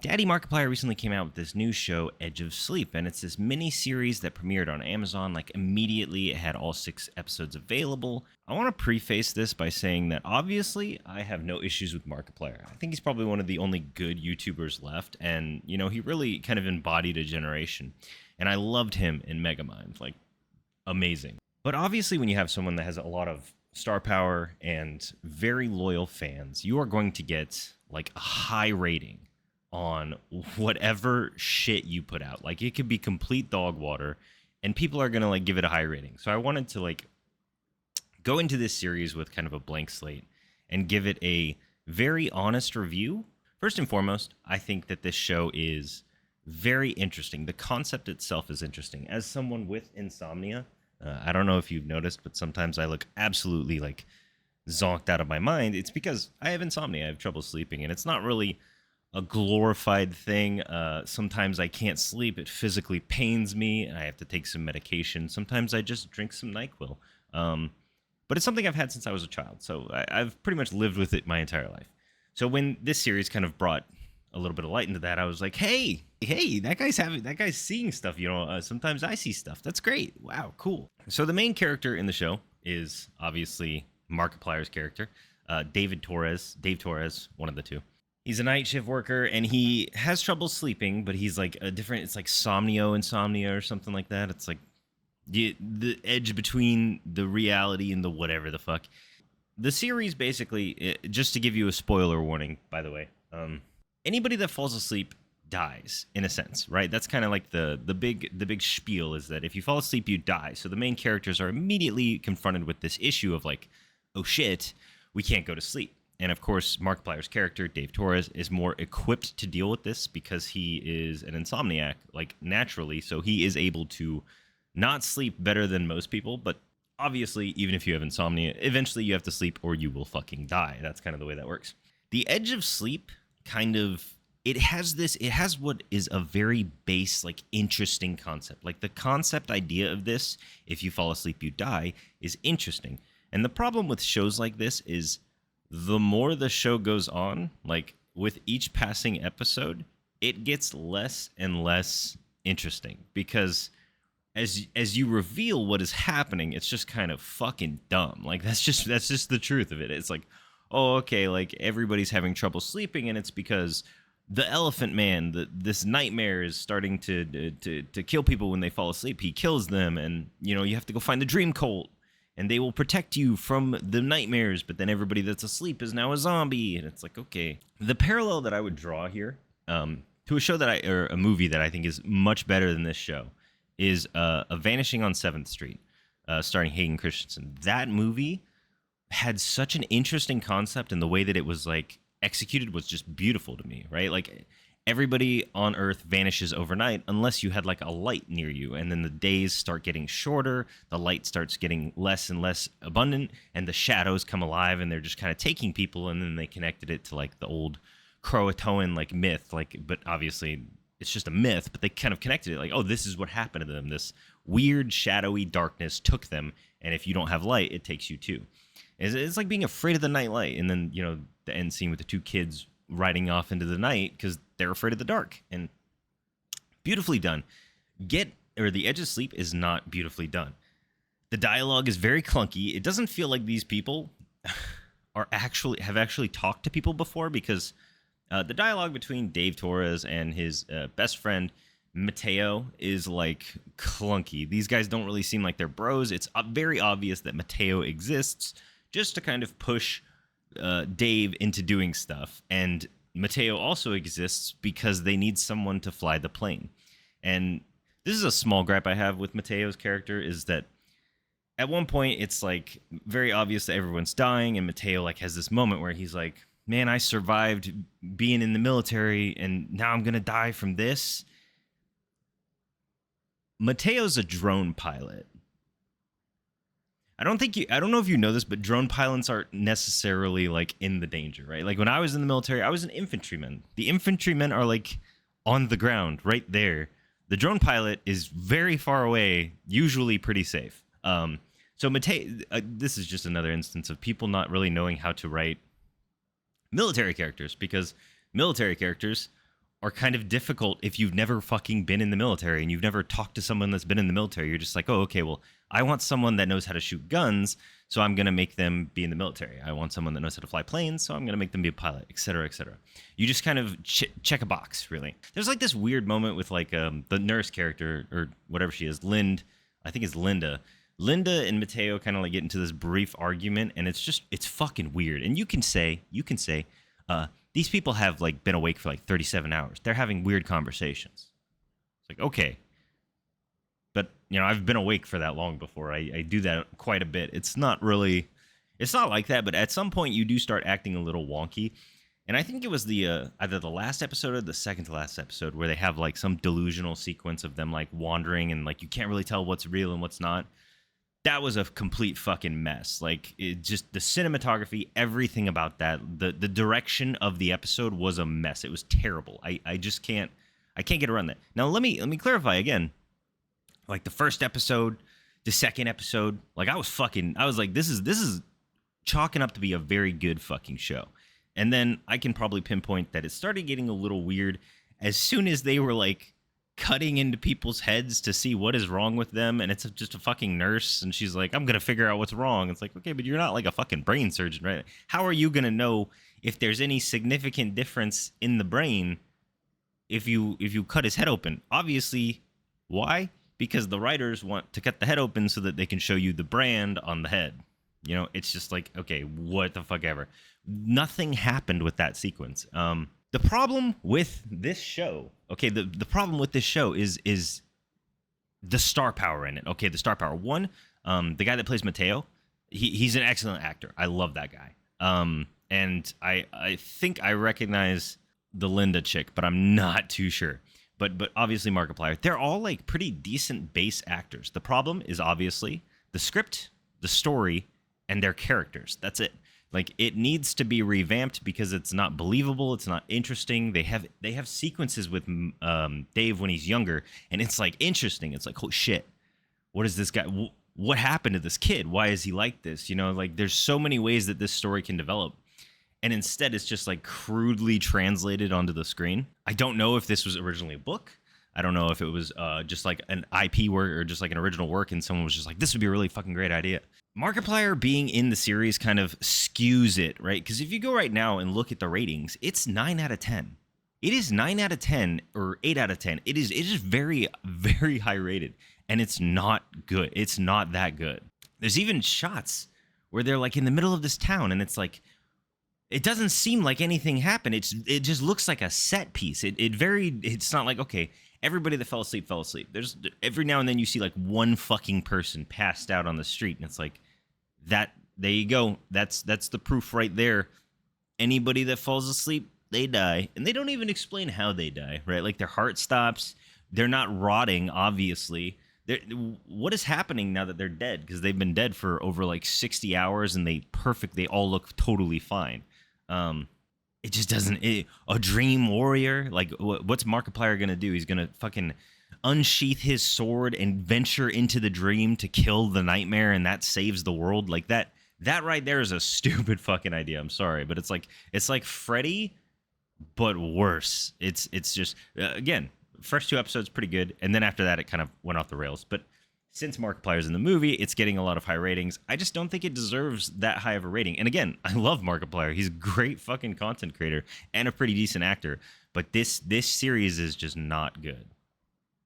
Daddy Markiplier recently came out with this new show, Edge of Sleep, and it's this mini series that premiered on Amazon. Like immediately, it had all 6 episodes available. I want to preface this by saying that obviously, I have no issues with Markiplier. I think he's probably one of the only good YouTubers left, and he really kind of embodied a generation. And I loved him in Megamind, like amazing. But obviously, when you have someone that has a lot of star power and very loyal fans, you are going to get like a high rating on whatever shit you put out. Like it could be complete dog water and people are going to like give it a high rating. So I wanted to like go into this series with kind of a blank slate and give it a very honest review. First and foremost, I think that this show is very interesting. The concept itself is interesting. As someone with insomnia, I don't know if you've noticed, but sometimes I look absolutely like zonked out of my mind. It's because I have insomnia. I have trouble sleeping, and it's not really a glorified thing. Sometimes I can't sleep. It physically pains me, and I have to take some medication. Sometimes I just drink some NyQuil. But it's something I've had since I was a child, so I've pretty much lived with it my entire life. So when this series kind of brought a little bit of light into that, I was like, hey, that guy's seeing stuff. Sometimes I see stuff. That's great. Wow, cool. So the main character in the show is obviously Markiplier's character, Dave Torres, one of the two. He's a night shift worker, and he has trouble sleeping, but he's like it's like insomnia or something like that. It's like the edge between the reality and the whatever the fuck. The series basically, just to give you a spoiler warning, by the way, anybody that falls asleep dies, in a sense, right? That's kind of like the big spiel is that if you fall asleep, you die. So the main characters are immediately confronted with this issue of like, oh shit, we can't go to sleep. And of course, Markiplier's character, Dave Torres, is more equipped to deal with this because he is an insomniac, like naturally. So he is able to not sleep better than most people. But obviously, even if you have insomnia, eventually you have to sleep or you will fucking die. That's kind of the way that works. The Edge of Sleep it has what is a very base, like interesting concept. Like the concept idea of this, if you fall asleep, you die, is interesting. And the problem with shows like this is the more the show goes on, like with each passing episode, it gets less and less interesting because as you reveal what is happening, it's just kind of fucking dumb. Like that's just the truth of it. It's like, oh, okay, like everybody's having trouble sleeping, and it's because the Elephant Man, this nightmare is starting to kill people when they fall asleep. He kills them, and you have to go find the Dream Cult, and they will protect you from the nightmares. But then everybody that's asleep is now a zombie, and it's like, okay. The parallel that I would draw here to a show or a movie that I think is much better than this show is a Vanishing on 7th Street, starring Hayden Christensen. That movie had such an interesting concept, and the way that it was like executed was just beautiful to me, right? Like everybody on Earth vanishes overnight unless you had like a light near you, and then the days start getting shorter, the light starts getting less and less abundant, and the shadows come alive, and they're just kind of taking people. And then they connected it to like the old Croatoan like myth, like, but obviously it's just a myth, but they kind of connected it like, oh, this is what happened to them. This weird shadowy darkness took them, and if you don't have light, it takes you too. It's like being afraid of the night light, and then the end scene with the 2 kids riding off into the night because they're afraid of the dark. And beautifully done. The Edge of Sleep is not beautifully done. The dialogue is very clunky. It doesn't feel like these people have actually talked to people before, because the dialogue between Dave Torres and his best friend Mattero is like clunky. These guys don't really seem like they're bros. It's very obvious that Mattero exists just to kind of push Dave into doing stuff. And Matteo also exists because they need someone to fly the plane. And this is a small gripe I have with Matteo's character, is that at one point it's like very obvious that everyone's dying, and Matteo like has this moment where he's like, man, I survived being in the military and now I'm gonna die from this. Matteo's a drone pilot. I don't know if you know this, but drone pilots aren't necessarily like in the danger, right? Like when I was in the military, I was an infantryman. The infantrymen are like on the ground right there. The drone pilot is very far away, usually pretty safe. So Matteo, this is just another instance of people not really knowing how to write military characters, because military characters are kind of difficult if you've never fucking been in the military and you've never talked to someone that's been in the military. You're just like, oh, okay, well, I want someone that knows how to shoot guns, so I'm going to make them be in the military. I want someone that knows how to fly planes, so I'm going to make them be a pilot, et cetera, et cetera. You just kind of check a box, really. There's like this weird moment with like the nurse character, or whatever she is, I think it's Linda. Linda and Matteo kind of like get into this brief argument, and it's fucking weird. And you can say, these people have like been awake for like 37 hours. They're having weird conversations. It's like, okay. But, I've been awake for that long before. I do that quite a bit. It's not like that, but at some point you do start acting a little wonky. And I think it was the either the last episode or the second to last episode where they have like some delusional sequence of them like wandering and like you can't really tell what's real and what's not. That was a complete fucking mess. Like, it just, the cinematography, everything about that, the direction of the episode was a mess. It was terrible. I just can't get around that. Now let me clarify again. Like the first episode, the second episode, like I was like, this is chalking up to be a very good fucking show. And then I can probably pinpoint that it started getting a little weird as soon as they were like cutting into people's heads to see what is wrong with them, and it's just a fucking nurse, and she's like, I'm gonna figure out what's wrong. It's like, okay, but you're not like a fucking brain surgeon, right? How are you gonna know if there's any significant difference in the brain if you cut his head open? Obviously. Why? Because the writers want to cut the head open so that they can show you the brand on the head. It's just like, okay, what the fuck ever. Nothing happened with that sequence. The problem with this show, okay, the problem with this show is the star power in it. Okay, the star power. One, the guy that plays Matteo, he's an excellent actor. I love that guy. And I think I recognize the Linda chick, but I'm not too sure. But obviously Markiplier. They're all like pretty decent base actors. The problem is obviously the script, the story, and their characters. That's it. Like, it needs to be revamped because it's not believable. It's not interesting. They have sequences with Dave when he's younger, and it's like interesting. It's like, oh shit, what is this guy? What happened to this kid? Why is he like this? Like there's so many ways that this story can develop, and instead it's just like crudely translated onto the screen. I don't know if this was originally a book. I don't know if it was just like an IP work or just like an original work, and someone was just like, this would be a really fucking great idea. Markiplier being in the series kind of skews it, right? Because if you go right now and look at the ratings, it's 9 out of 10. It is 9 out of 10 or 8 out of 10. It is very, very high rated, and it's not good. It's not that good. There's even shots where they're like in the middle of this town, and it's like, it doesn't seem like anything happened. It just looks like a set piece. It's not like, okay, everybody that fell asleep. There's every now and then you see like one fucking person passed out on the street, and it's like, that, there you go. That's the proof right there. Anybody that falls asleep, they die. And they don't even explain how they die, right? Like their heart stops. They're not rotting, obviously. What is happening now that they're dead? Because they've been dead for over like 60 hours and they all look totally fine. It just doesn't, a dream warrior, like what's Markiplier going to do? He's going to fucking unsheath his sword and venture into the dream to kill the nightmare, and that saves the world. Like that right there is a stupid fucking idea. I'm sorry, but it's like Freddy, but worse. It's just, again, first 2 episodes pretty good, and then after that it kind of went off the rails. But since Markiplier's in the movie, it's getting a lot of high ratings. I just don't think it deserves that high of a rating. And again, I love Markiplier. He's a great fucking content creator and a pretty decent actor. But this series is just not good.